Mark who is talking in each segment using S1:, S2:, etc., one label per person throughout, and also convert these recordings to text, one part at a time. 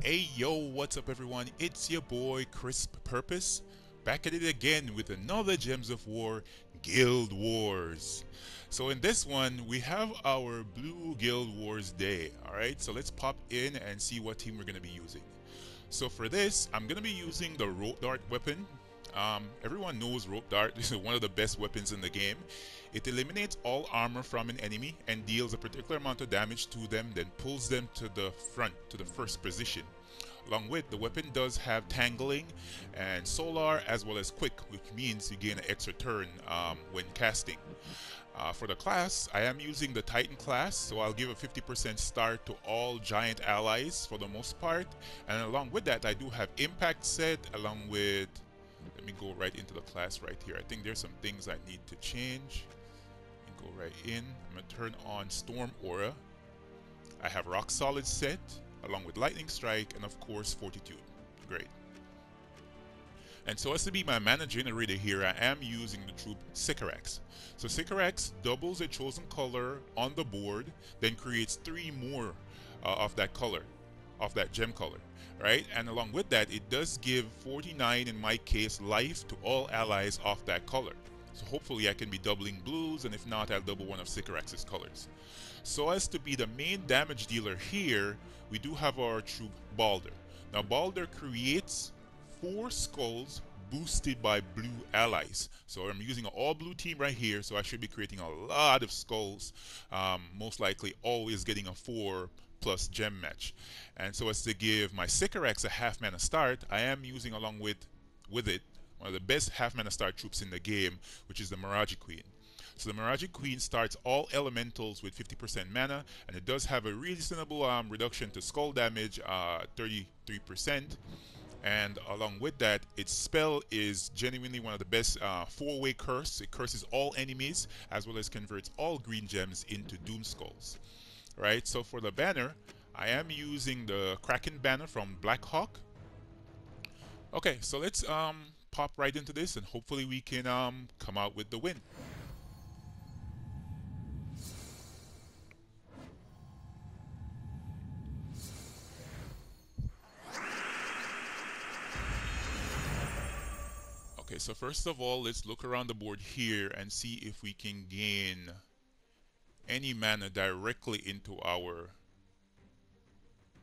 S1: Hey yo, what's up everyone? It's your boy Crisp Purpose, back at it again with another Gems of War Guild Wars. So in this one, we have our Blue Guild Wars day, alright? So let's pop in and see what team we're going to be using. So for this, I'm going to be using the RopeDart weapon. Everyone knows RopeDart. This is one of the best weapons in the game. It eliminates all armor from an enemy and deals a particular amount of damage to them, then pulls them to the front, to the first position. Along with, the weapon does have Tangling and Solar as well as Quick, which means you gain an extra turn when casting. For the class, I am using the Titan class, so I'll give a 50% start to all giant allies for the most part. And along with that, I do have Impact set along with... Let me go right into the class right here. I think there's some things I need to change. Let me go right in. I'm going to turn on Storm Aura. I have Rock Solid set, along with Lightning Strike, and of course Fortitude. Great. And so as to be my mana generator here, I am using the troop Sycorax. So Sycorax doubles a chosen color on the board, then creates 3 more of that color, of that gem color, right? And along with that, it does give 49, in my case, life to all allies of that color. So hopefully I can be doubling blues, and if not, I'll double one of Sycorax's colors. So as to be the main damage dealer here, we do have our troop Baldr. Now Baldr creates 4 skulls boosted by blue allies. So I'm using an all blue team right here, so I should be creating a lot of skulls, most likely always getting a 4+ gem match. And so as to give my Sycorax a half mana start, I am using along with it one of the best half mana start troops in the game, which is the Maraji Queen. So the Maraji Queen starts all elementals with 50% mana, and it does have a reasonable reduction to skull damage, 33%. And along with that, its spell is genuinely one of the best 4-way curse. It curses all enemies, as well as converts all green gems into Doom Skulls. Right, so for the banner, I am using the Kraken banner from Blackhawk. Okay, so let's pop right into this, and hopefully we can come out with the win. Okay, so first of all, let's look around the board here and see if we can gain any mana directly into our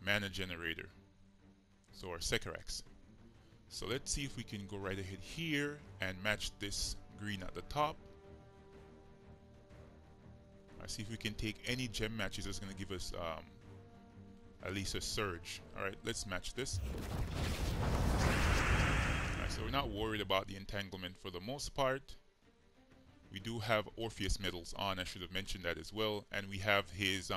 S1: mana generator, so our Sycorax. So let's see if we can go right ahead here and match this green at the top. Let's see if we can take any gem matches that's going to give us at least a surge. Alright, let's match this. Alright, so we're not worried about the entanglement for the most part. We do have Orpheus medals on, I should have mentioned that as well. And we have his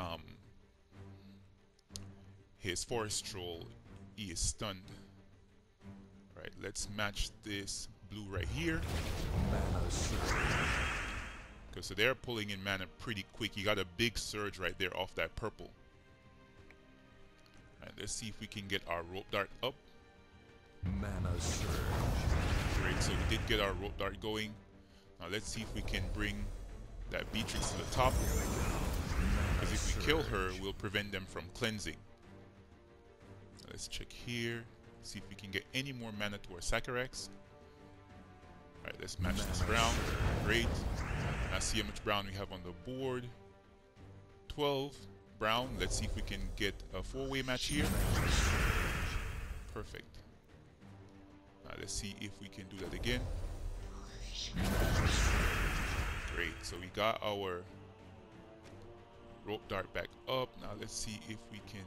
S1: Forest Troll. He is stunned. Right, let's match this blue right here. Because so they're pulling in mana pretty quick. You got a big surge right there off that purple. Alright, let's see if we can get our RopeDart up.
S2: Mana surge.
S1: Great, so we did get our RopeDart going. Now let's see if we can bring that Beetrx to the top. Because if we kill her, we'll prevent them from cleansing. Now let's check here. See if we can get any more mana to our Sycorax. Alright, let's match this brown. Great. Now see how much brown we have on the board. 12 brown. Let's see if we can get a 4-way match here. Perfect. Now let's see if we can do that again. Great. So we got our RopeDart back up. Now let's see if we can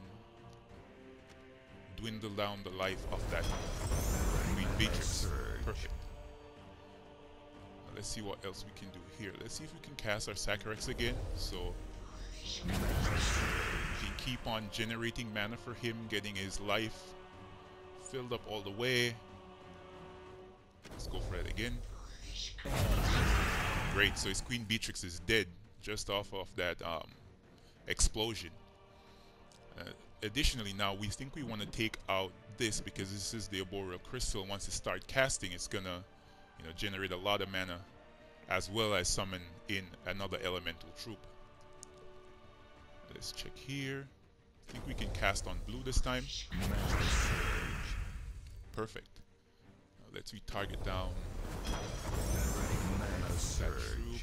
S1: dwindle down the life of that Queen Beetrx. Perfect. Now let's see what else we can do here. Let's see if we can cast our Sycorax again. So we can keep on generating mana for him, getting his life filled up all the way. Let's go for it again. Great, so his Queen Beetrx is dead just off of that explosion. Additionally, now we think we want to take out this because this is the Arboreal Crystal. Once it starts casting, it's gonna, generate a lot of mana, as well as summon in another elemental troop. Let's check here. I think we can cast on blue this time. Perfect. Now let's retarget down that troop.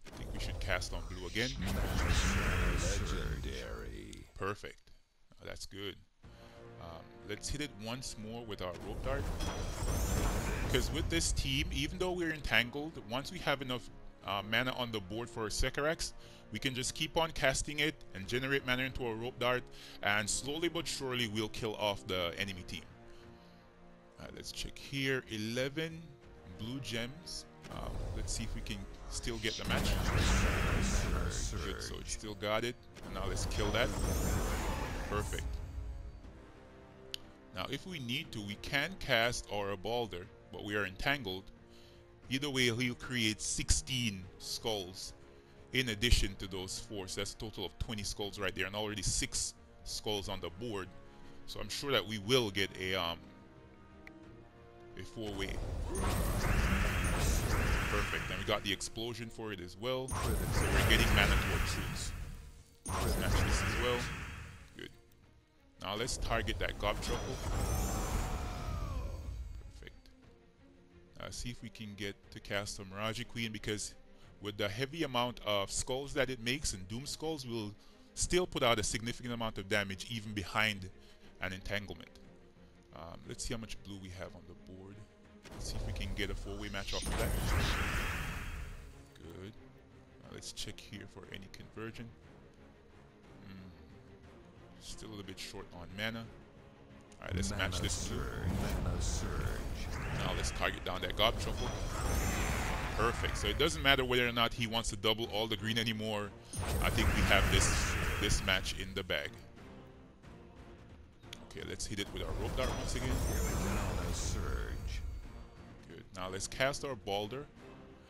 S1: I think we should cast on blue again.
S2: Legendary.
S1: Perfect. That's good. Let's hit it once more with our RopeDart. Because with this team, even though we're entangled, once we have enough mana on the board for Sycorax, we can just keep on casting it and generate mana into our RopeDart, and slowly but surely we'll kill off the enemy team. Let's check here. 11 blue gems. Let's see if we can still get the match. Good, so it still got it. And now let's kill that. Perfect. Now if we need to, we can cast our Baldr, but we are entangled. Either way, he'll create 16 skulls in addition to those 4. So that's a total of 20 skulls right there, and already 6 skulls on the board. So I'm sure that we will get a 4-way. Perfect. And we got the explosion for it as well. So we're getting mana to our troops. Let's match this as well. Good. Now let's target that gob truffle. Perfect. See if we can get to cast a Maraji Queen, because with the heavy amount of skulls that it makes, and Doom Skulls will still put out a significant amount of damage even behind an entanglement. Let's see how much blue we have on the board. Let's see if we can get a 4-way match off of that. Good. Let's check here for any conversion. Still a little bit short on mana. Alright, let's match this blue. Now let's target down that gob truffle. Perfect. So it doesn't matter whether or not he wants to double all the green anymore. I think we have this match in the bag. Okay, let's hit it with our RopeDart once again. Good. Now let's cast our Baldr.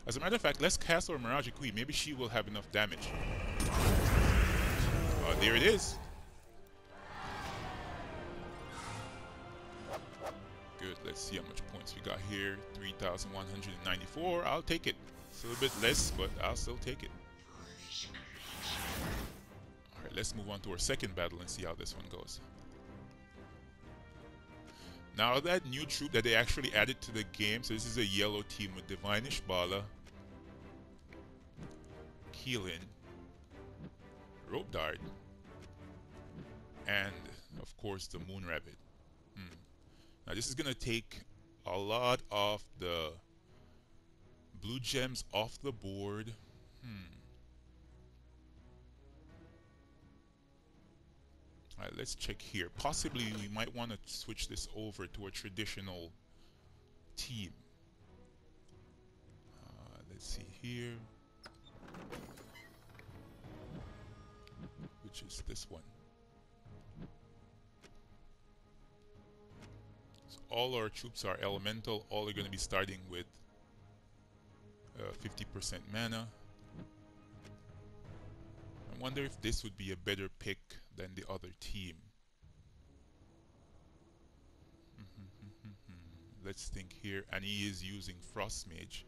S1: As a matter of fact, let's cast our Maraji Queen. Maybe she will have enough damage. There it is. Good. Let's see how much points we got here. 3,194. I'll take it. It's a little bit less, but I'll still take it. Alright, let's move on to our second battle and see how this one goes. Now that new troop that they actually added to the game, so this is a yellow team with Divine Ishbala, Keelan, RopeDart, and of course the Moon Rabbit. Now this is going to take a lot of the blue gems off the board. Alright, let's check here. Possibly we might want to switch this over to a traditional team. Let's see here. Which is this one. So all our troops are elemental. All are going to be starting with 50% mana. I wonder if this would be a better pick than the other team. Let's think here. And he is using Frostmage.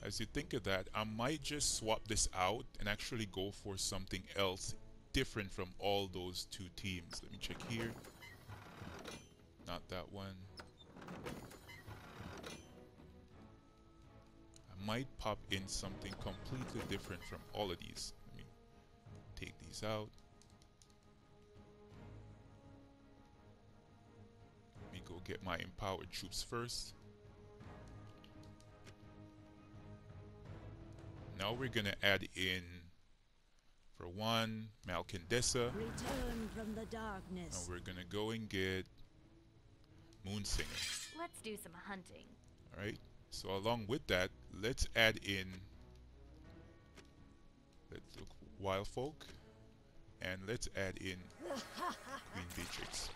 S1: As you think of that, I might just swap this out and actually go for something else different from all those two teams. Let me check here. Not that one. I might pop in something completely different from all of these. Let me take these out. Let me go get my empowered troops first. Now we're gonna add in, for one, Malcandesa.
S3: Return from the darkness.
S1: Now we're gonna go and get Moonsinger.
S4: Let's do some hunting.
S1: Alright, so along with that, let's add in, let's look, Wild Folk, and let's add in Queen Beetrix.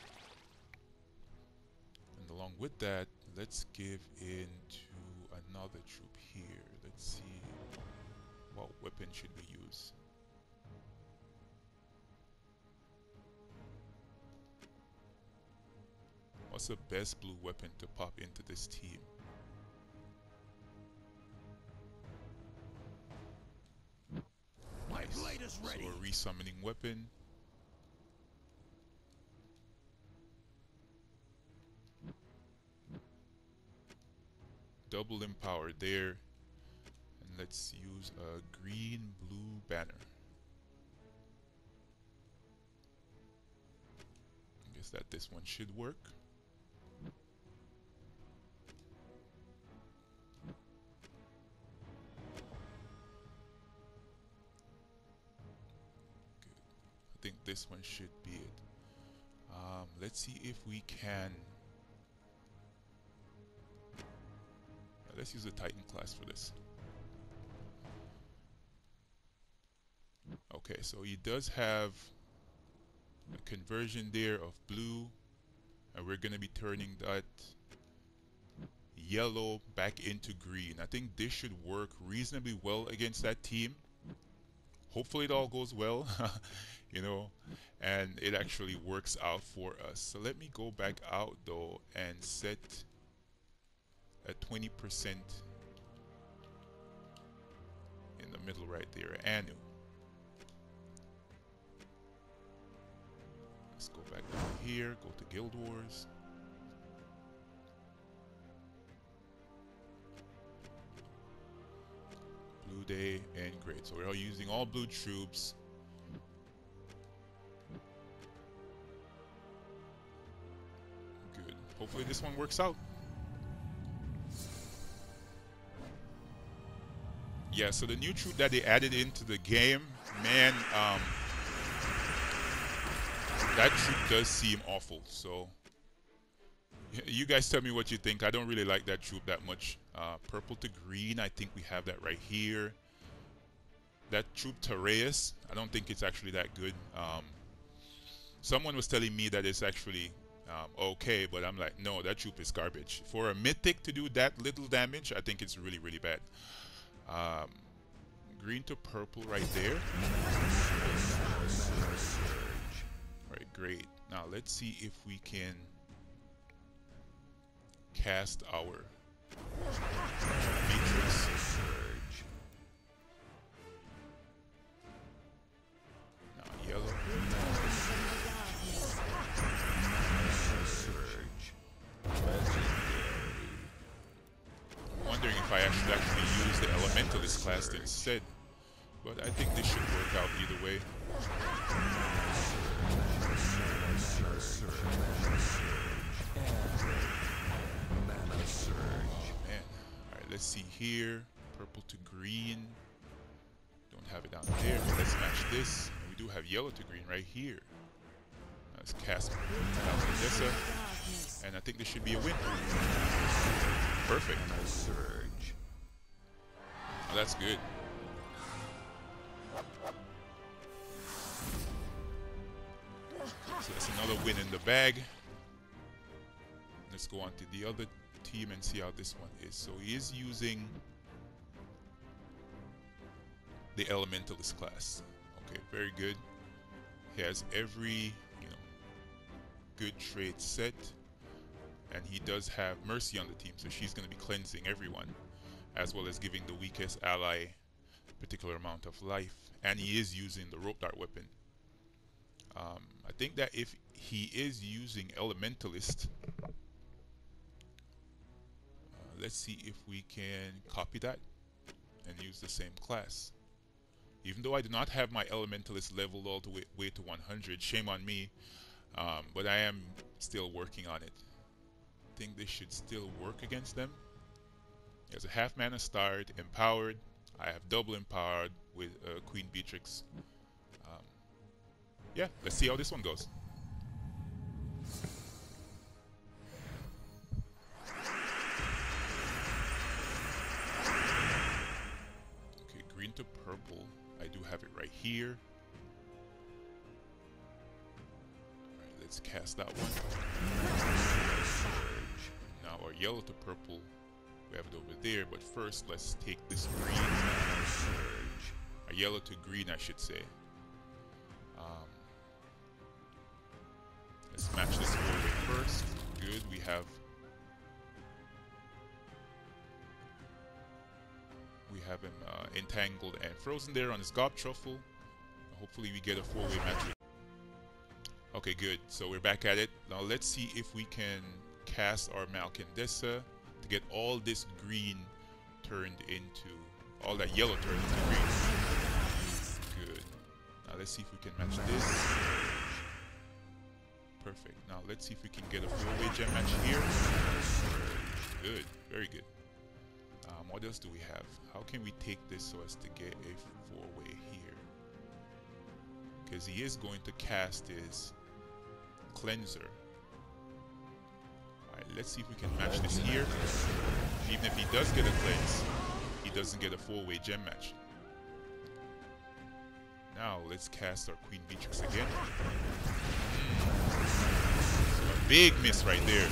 S1: And along with that, let's give in to another troop here. Let's see, what weapon should we use? What's the best blue weapon to pop into this team? Nice.
S2: Just
S1: So
S2: ready.
S1: a resummoning weapon. Double empower there. And let's use a green blue banner. I guess that this one should work. I think this one should be it. Let's see if we can. Let's use the Titan class for this. Okay, so he does have a conversion there of blue, and we're going to be turning that yellow back into green. I think this should work reasonably well against that team. Hopefully it all goes well, you know, and it actually works out for us. So let me go back out though and set a 20% in the middle right there, Anu. Let's go back down here, go to Guild Wars. Blue Day and great. So we're all using all blue troops. Good. Hopefully this one works out. Yeah, so the new troop that they added into the game, man, that troop does seem awful. So you guys tell me what you think. I don't really like that troop that much. Purple to green, I think we have that right here. That troop Tereus, I don't think it's actually that good. Someone was telling me that it's actually okay, but I'm like, no, that troop is garbage. For a mythic to do that little damage, I think it's really, really bad. Green to purple right there. Alright, great. Now let's see if we can cast our Beetrx. Now yellow. I'm wondering if I should actually use the Elementalist class instead, but I think this should work out either way. Man. Alright, let's see here. Purple to green. Don't have it down there, but let's match this. We do have yellow to green right here. Let's cast Malcandesa, and I think this should be a win. Perfect. Oh, that's good. So that's another win in the bag. Let's go on to the other team and see how this one is. So he is using the Elementalist class. Okay, very good. He has every, good trait set, and he does have Mercy on the team, so she's going to be cleansing everyone, as well as giving the weakest ally a particular amount of life. And he is using the RopeDart weapon. I think that if he is using Elementalist, let's see if we can copy that and use the same class. Even though I do not have my Elementalist leveled all the way to 100, shame on me, but I am still working on it. I think this should still work against them. He has a half mana start, empowered. I have double empowered with Queen Beetrix. Yeah, let's see how this one goes. Okay, green to purple. I do have it right here. Alright, let's cast that one. Now our yellow to purple, we have it over there, but first let's take this green. Our yellow to green, I should say. Let's match this forward first. Good, we have him entangled and frozen there on his Gob Truffle. hopefully we get a four-way match. Okay, good. So we're back at it. Now let's see if we can cast our Malcandesa to get all this green turned into, all that yellow turned into green. Good. Now let's see if we can match this. Perfect. Now let's see if we can get a four-way gem match here. Good. Very good. What else do we have? How can we take this so as to get a four-way here? Because he is going to cast his cleanser. Alright, let's see if we can match this here. Even if he does get a cleanse, he doesn't get a four-way gem match. Now let's cast our Queen Beetrix again. So a big miss right there.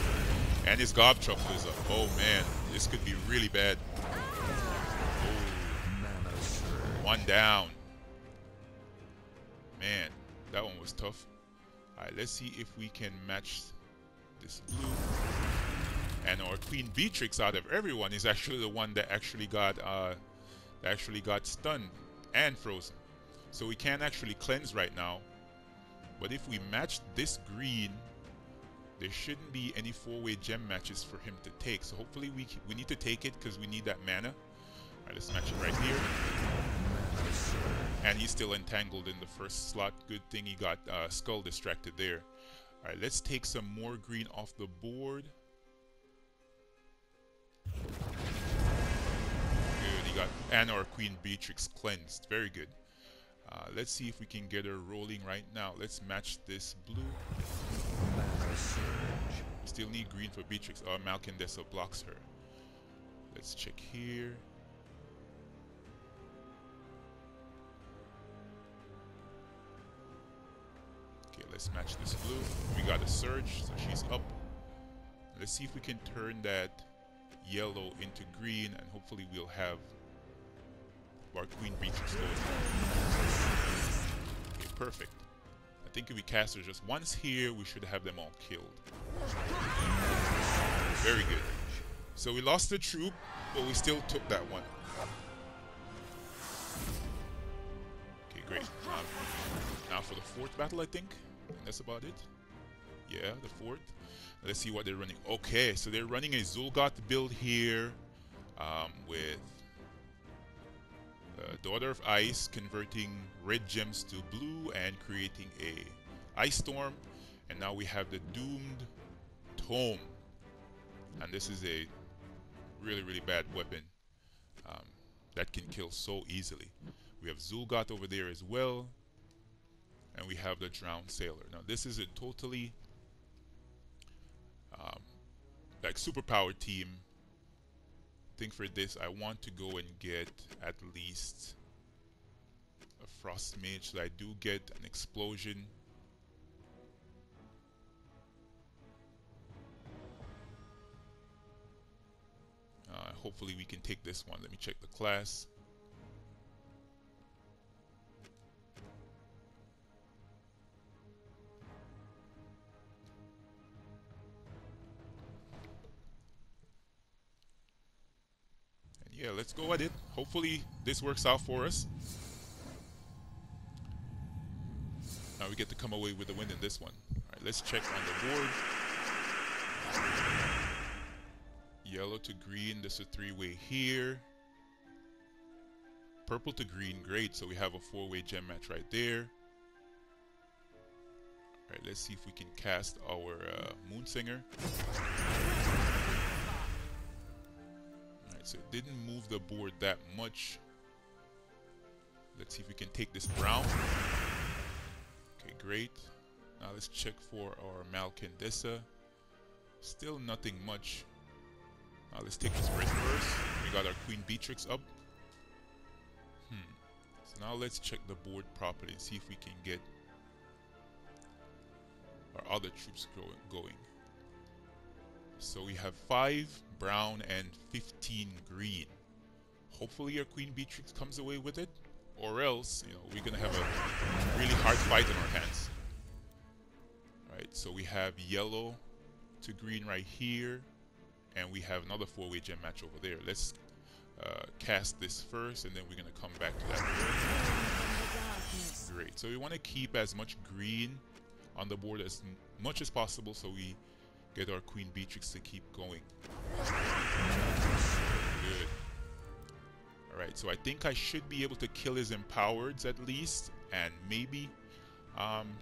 S1: And his Gob Truffle is up. Oh man, this could be really bad. Oh. One down. Man, that one was tough. Alright, let's see if we can match this blue. And our Queen Beetrix, out of everyone, is actually the one that actually got stunned and frozen. So we can't actually cleanse right now. But if we match this green, there shouldn't be any four-way gem matches for him to take. So hopefully we need to take it because we need that mana. Alright, let's match it right here. And he's still entangled in the first slot. Good thing he got skull distracted there. Alright, let's take some more green off the board. Good, he got, and our Queen Beetrix cleansed. Very good. Let's see if we can get her rolling right now. Let's match this blue. We still need green for Beetrix. Malcandesa blocks her. Let's check here. Okay, let's match this blue. We got a surge, so she's up. Let's see if we can turn that yellow into green, and hopefully we'll have our Queen Beetrix going. Okay, perfect. I think if we cast her just once here, we should have them all killed. Very good. So we lost the troop, but we still took that one. Okay, great. Now for the fourth battle, I think. That's about it. Yeah, the fourth. Let's see what they're running. Okay, so they're running a Zul'Goth build here with Daughter of Ice, converting red gems to blue and creating a Ice Storm. And now we have the Doomed Tome. And this is a really, really bad weapon that can kill so easily. We have Zul'Goth over there as well. And we have the Drowned Sailor. Now this is a totally like superpower team. I think for this I want to go and get at least a Frostmage, so I do get an explosion. Hopefully we can take this one. Let me check the class. Yeah, let's go at it. Hopefully this works out for us. Now we get to come away with the win in this one. Alright, let's check on the board. Yellow to green, this is a three-way here. Purple to green, great. So we have a four-way gem match right there. Alright, let's see if we can cast our Moonsinger. So it didn't move the board that much. Let's see if we can take this brown. Okay, great. Now let's check for our Malcandesa. Still nothing much. Now let's take this red first. We got our Queen Beetrix up. So now let's check the board properly and see if we can get our other troops going. So we have 5 brown and 15 green. Hopefully our Queen Beetrix comes away with it, or else, you know, we're gonna have a really hard fight on our hands. Right, so we have yellow to green right here, and we have another 4-way gem match over there. Let's cast this first, and then we're gonna come back to that. Great. So we want to keep as much green on the board as much as possible, so we get our Queen Beetrix to keep going. Good. Alright, so I think I should be able to kill his Empowereds at least, and maybe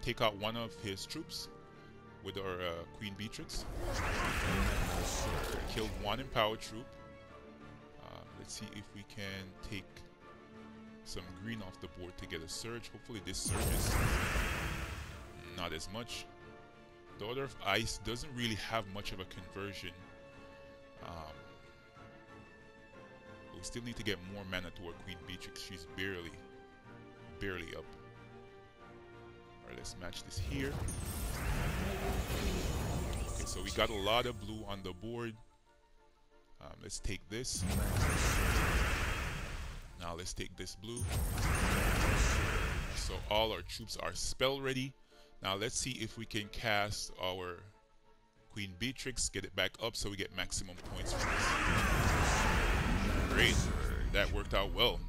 S1: take out one of his troops with our Queen Beetrix. Killed one Empowered troop. Let's see if we can take some green off the board to get a surge. Hopefully this surges. Not as much. Daughter of Ice doesn't really have much of a conversion. We still need to get more mana to our Queen Beetrix. She's barely up. Alright, let's match this here. Okay, so we got a lot of blue on the board. Let's take this. Now let's take this blue. So all our troops are spell ready. Now let's see if we can cast our Queen Beetrix, get it back up so we get maximum points from this. Great, that worked out well.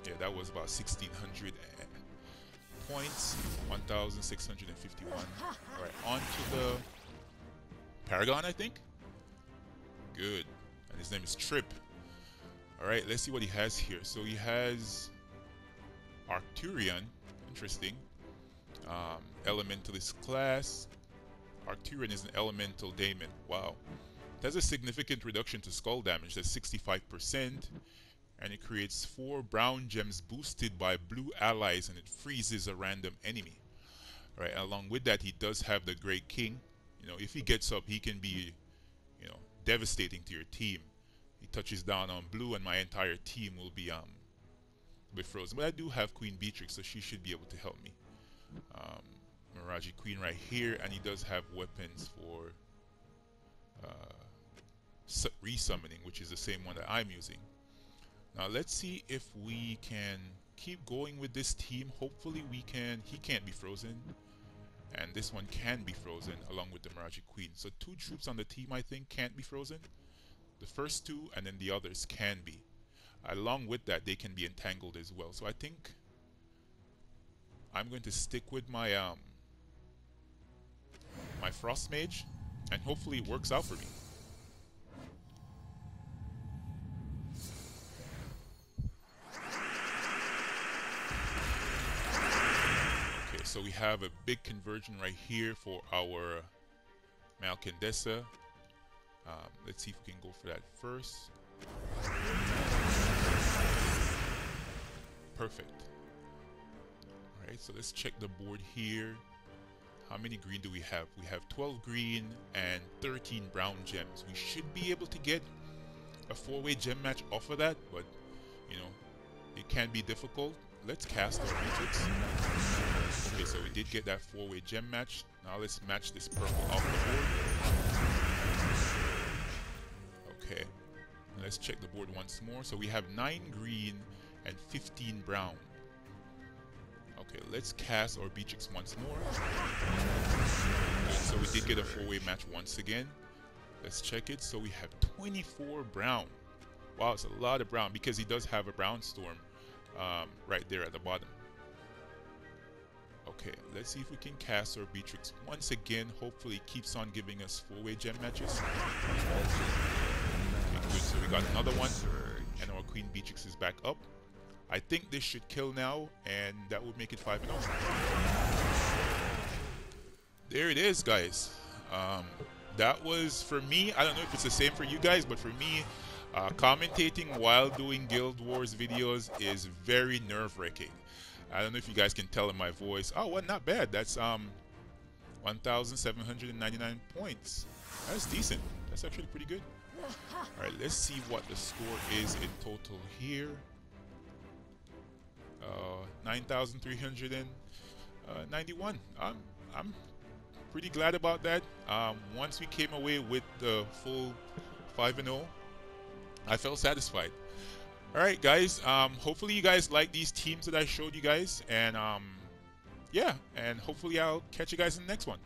S1: Yeah, that was about 1,600 points, 1,651. Alright, on to the Paragon, I think. Good, and his name is Trip. Alright, let's see what he has here. So he has Arcturian, interesting. Elementalist class. Arcturian is an elemental daemon. Wow. It has a significant reduction to skull damage. That's 65%. And it creates 4 brown gems boosted by blue allies, and it freezes a random enemy. Alright, along with that, he does have the Great King. You know, if he gets up, he can be, you know, devastating to your team. He touches down on blue and my entire team will be frozen. But I do have Queen Beetrix, so she should be able to help me. Maraji Queen right here, and he does have weapons for resummoning, which is the same one that I'm using. Now let's see if we can keep going with this team. Hopefully we can. He can't be frozen, and this one can be frozen along with the Maraji Queen. So 2 troops on the team I think can't be frozen. The first 2 and then the others can be. Along with that, they can be entangled as well. So I think I'm going to stick with my my Frostmage, and hopefully it works out for me. Okay, so we have a big conversion right here for our Malcandesa. Let's see if we can go for that first. Perfect. Alright, so let's check the board here. How many green do we have? We have 12 green and 13 brown gems. We should be able to get a 4-way gem match off of that, but you know, it can be difficult. Let's cast our Beetrix. Okay, so we did get that 4-way gem match. Now let's match this purple off the board. Okay, let's check the board once more. So we have 9 green and 15 brown. Okay, let's cast our Beetrix once more. Good, so we did get a 4-way match once again. Let's check it. So we have 24 brown. Wow, it's a lot of brown because he does have a brown storm right there at the bottom. Okay, let's see if we can cast our Beetrix once again. Hopefully it keeps on giving us 4-way gem matches. Okay, good, so we got another one, and our Queen Beetrix is back up. I think this should kill now, and that would make it 5-0. There it is, guys. That was, for me, I don't know if it's the same for you guys, but for me, commentating while doing Guild Wars videos is very nerve-wracking. I don't know if you guys can tell in my voice. Oh, well, not bad. That's 1,799 points. That's decent. That's actually pretty good. All right, let's see what the score is in total here. 9,391. I'm pretty glad about that. Once we came away with the full 5-0, I felt satisfied. All right, guys. Hopefully you guys like these teams that I showed you guys, and yeah, and hopefully I'll catch you guys in the next one.